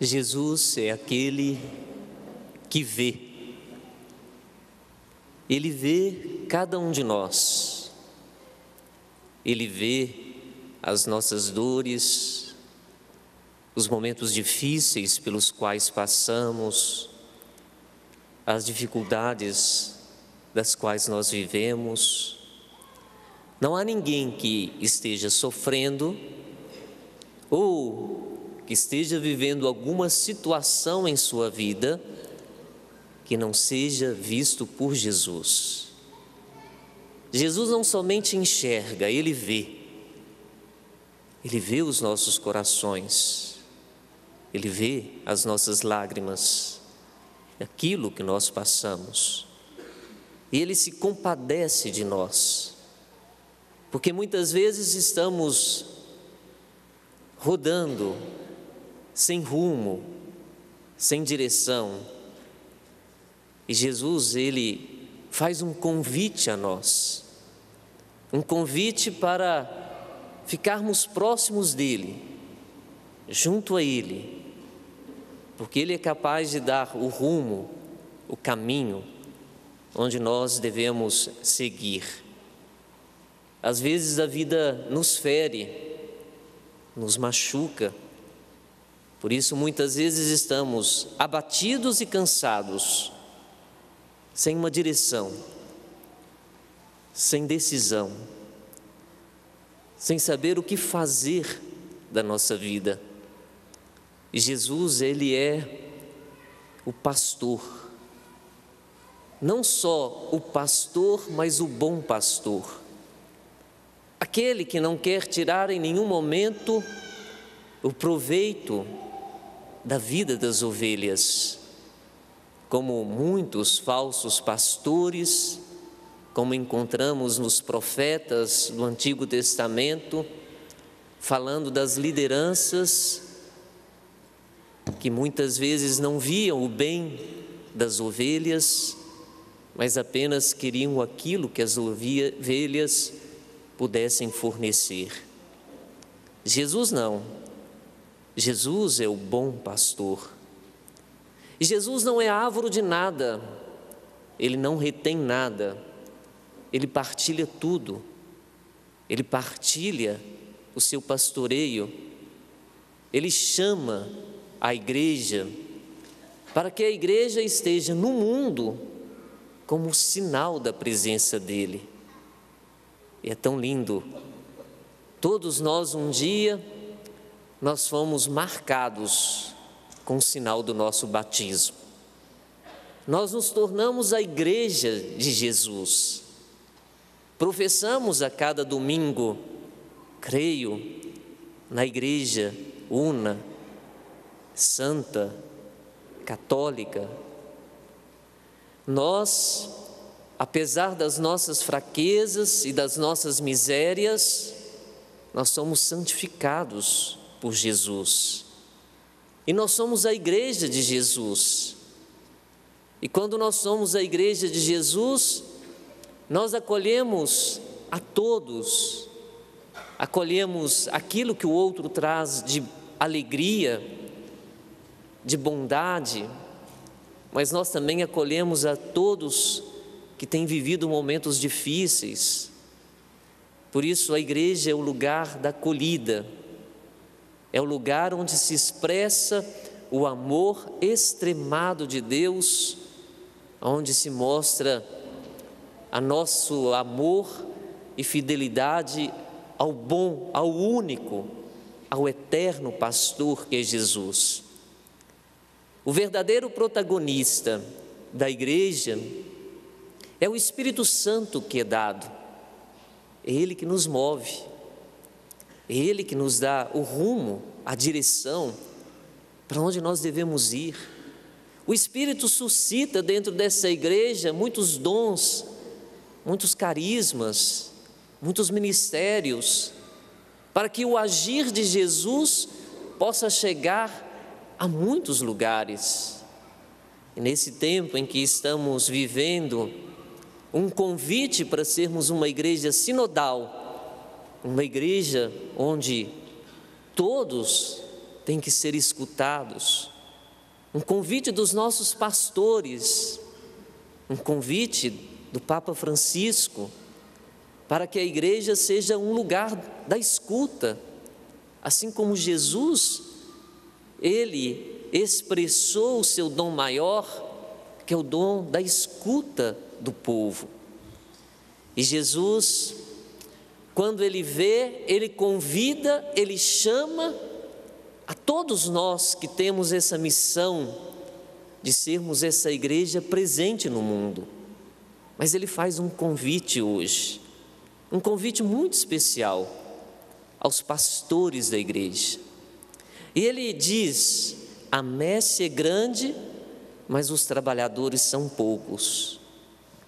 Jesus é aquele que vê. Ele vê cada um de nós. Ele vê as nossas dores, os momentos difíceis pelos quais passamos, as dificuldades das quais nós vivemos. Não há ninguém que esteja sofrendo ou que esteja vivendo alguma situação em sua vida que não seja visto por Jesus. Jesus não somente enxerga, Ele vê. Ele vê os nossos corações, Ele vê as nossas lágrimas, aquilo que nós passamos. E Ele se compadece de nós, porque muitas vezes estamos rodando, sem rumo, sem direção. E Jesus, Ele faz um convite a nós, um convite para ficarmos próximos dEle, junto a Ele, porque Ele é capaz de dar o rumo, o caminho, onde nós devemos seguir. Às vezes a vida nos fere, nos machuca, por isso muitas vezes estamos abatidos e cansados, sem uma direção, sem decisão, sem saber o que fazer da nossa vida. E Jesus, Ele é o pastor, não só o pastor, mas o bom pastor, aquele que não quer tirar em nenhum momento o proveito da vida das ovelhas, como muitos falsos pastores, como encontramos nos profetas do Antigo Testamento, falando das lideranças que muitas vezes não viam o bem das ovelhas, mas apenas queriam aquilo que as ovelhas pudessem fornecer. Jesus não. Jesus é o bom pastor. E Jesus não é avaro de nada, Ele não retém nada, Ele partilha tudo, Ele partilha o seu pastoreio, Ele chama a igreja para que a igreja esteja no mundo como sinal da presença dEle. E é tão lindo, todos nós um dia, nós fomos marcados com o sinal do nosso batismo. Nós nos tornamos a igreja de Jesus. Professamos a cada domingo, creio na igreja una, santa, católica. Nós, apesar das nossas fraquezas e das nossas misérias, nós somos santificados por Jesus. E nós somos a igreja de Jesus. E quando nós somos a igreja de Jesus, nós acolhemos a todos, acolhemos aquilo que o outro traz de alegria, de bondade, mas nós também acolhemos a todos que têm vivido momentos difíceis. Por isso a igreja é o lugar da acolhida, é o lugar onde se expressa o amor extremado de Deus, onde se mostra a nosso amor e fidelidade ao bom, ao único, ao eterno pastor que é Jesus. O verdadeiro protagonista da igreja é o Espírito Santo que é dado. É Ele que nos move, é Ele que nos dá o rumo, a direção para onde nós devemos ir. O Espírito suscita dentro dessa igreja muitos dons, muitos carismas, muitos ministérios, para que o agir de Jesus possa chegar a muitos lugares. E nesse tempo em que estamos vivendo, um convite para sermos uma igreja sinodal, uma igreja onde todos têm que ser escutados, um convite dos nossos pastores, um convite do Papa Francisco, para que a igreja seja um lugar da escuta, assim como Jesus, ele expressou o seu dom maior, que é o dom da escuta do povo. E Jesus, quando ele vê, ele convida, ele chama a todos nós que temos essa missão de sermos essa igreja presente no mundo. Mas ele faz um convite hoje, um convite muito especial aos pastores da igreja. E ele diz: a messe é grande, mas os trabalhadores são poucos.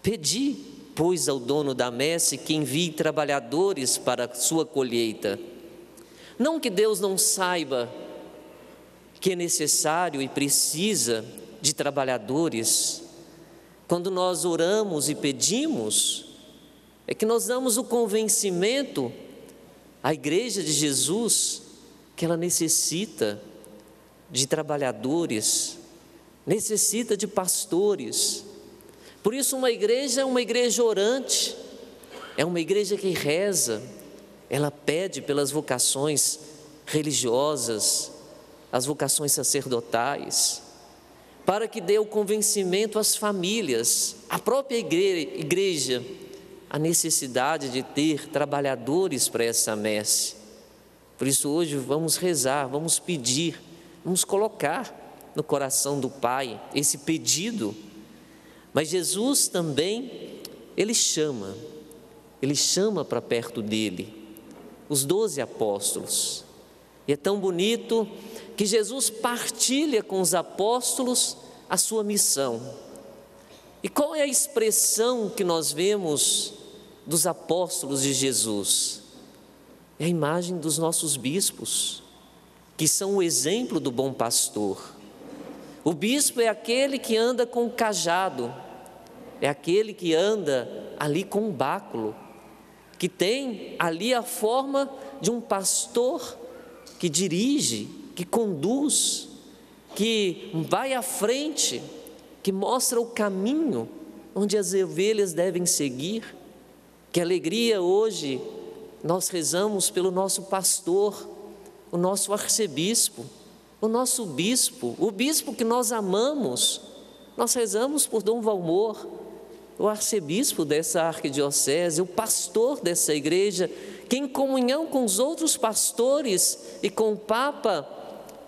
Pedi, pois, ao dono da messe que envie trabalhadores para a sua colheita. Não que Deus não saiba que é necessário e precisa de trabalhadores. Quando nós oramos e pedimos, é que nós damos o convencimento à igreja de Jesus que ela necessita de trabalhadores, necessita de pastores. Por isso uma igreja é uma igreja orante, é uma igreja que reza, ela pede pelas vocações religiosas, as vocações sacerdotais, para que dê o convencimento às famílias, à própria igreja, a necessidade de ter trabalhadores para essa messe. Por isso hoje vamos rezar, vamos pedir, vamos colocar no coração do Pai esse pedido. Mas Jesus também, ele chama para perto dele os 12 apóstolos. E é tão bonito que Jesus partilha com os apóstolos a sua missão. E qual é a expressão que nós vemos dos apóstolos de Jesus? É a imagem dos nossos bispos, que são o exemplo do bom pastor. O bispo é aquele que anda com o cajado, é aquele que anda ali com o báculo, que tem ali a forma de um pastor que dirige, que conduz, que vai à frente, que mostra o caminho onde as ovelhas devem seguir. Que alegria hoje nós rezamos pelo nosso pastor, o nosso arcebispo, o nosso bispo, o bispo que nós amamos. Nós rezamos por Dom Valmor, o arcebispo dessa arquidiocese, o pastor dessa igreja, que em comunhão com os outros pastores e com o Papa,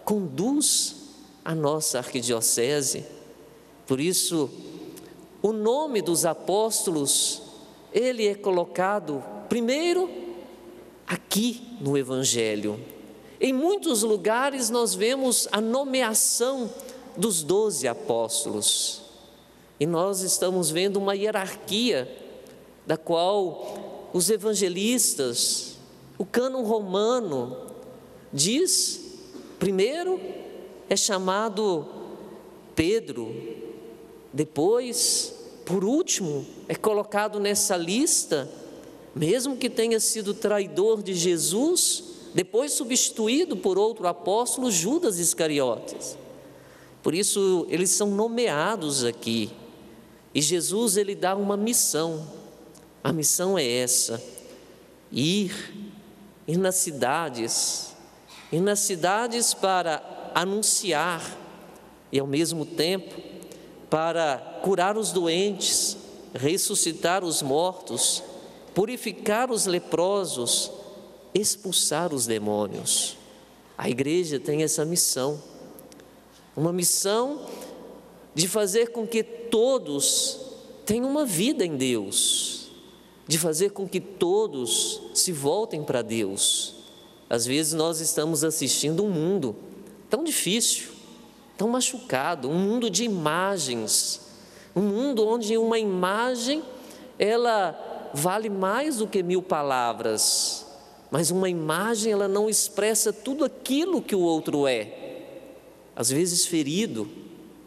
conduz a nossa arquidiocese. Por isso, o nome dos apóstolos, ele é colocado primeiro aqui no Evangelho. Em muitos lugares nós vemos a nomeação dos 12 apóstolos. E nós estamos vendo uma hierarquia da qual os evangelistas, o cânon romano diz, primeiro é chamado Pedro, depois, por último, é colocado nessa lista, mesmo que tenha sido traidor de Jesus, depois substituído por outro apóstolo, Judas Iscariotes. Por isso eles são nomeados aqui. E Jesus, ele dá uma missão. A missão é essa: ir nas cidades para anunciar e ao mesmo tempo para curar os doentes, ressuscitar os mortos, purificar os leprosos, expulsar os demônios. A igreja tem essa missão, uma missão de fazer com que todos tenham uma vida em Deus, de fazer com que todos se voltem para Deus. Às vezes nós estamos assistindo um mundo tão difícil, tão machucado, um mundo de imagens, um mundo onde uma imagem, ela vale mais do que 1000 palavras, mas uma imagem, ela não expressa tudo aquilo que o outro é. Às vezes ferido,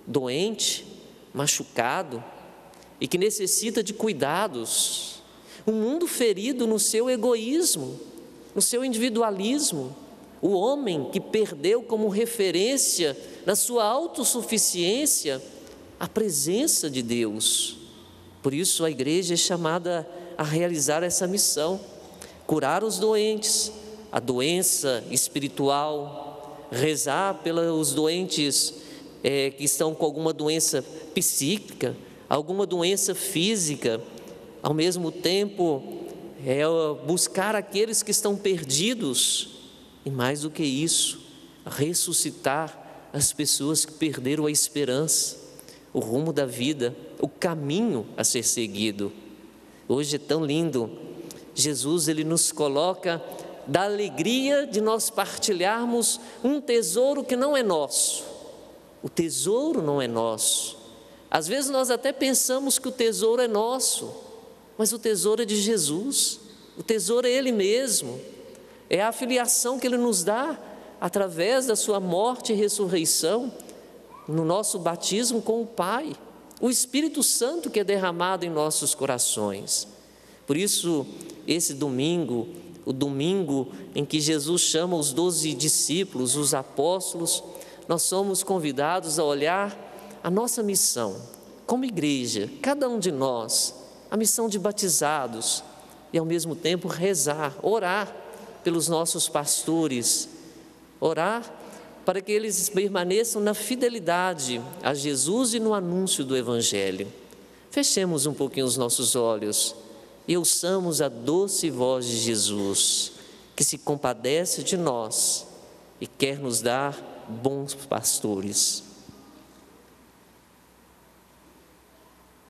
doente, machucado e que necessita de cuidados. Um mundo ferido no seu egoísmo, no seu individualismo, o homem que perdeu como referência, na sua autossuficiência, a presença de Deus. Por isso a igreja é chamada a realizar essa missão, curar os doentes, a doença espiritual, rezar pelos doentes que estão com alguma doença psíquica, alguma doença física, ao mesmo tempo buscar aqueles que estão perdidos, e mais do que isso, ressuscitar as pessoas que perderam a esperança, o rumo da vida, o caminho a ser seguido. Hoje é tão lindo, Jesus ele nos coloca da alegria de nós partilharmos um tesouro que não é nosso. O tesouro não é nosso. Às vezes nós até pensamos que o tesouro é nosso, mas o tesouro é de Jesus, o tesouro é Ele mesmo, é a filiação que Ele nos dá através da sua morte e ressurreição, no nosso batismo com o Pai, o Espírito Santo que é derramado em nossos corações. Por isso, esse domingo, o domingo em que Jesus chama os 12 discípulos, os apóstolos, nós somos convidados a olhar a nossa missão, como igreja, cada um de nós, a missão de batizados, e ao mesmo tempo rezar, orar pelos nossos pastores, orar para que eles permaneçam na fidelidade a Jesus e no anúncio do Evangelho. Fechemos um pouquinho os nossos olhos e ouçamos a doce voz de Jesus, que se compadece de nós e quer nos dar bons pastores.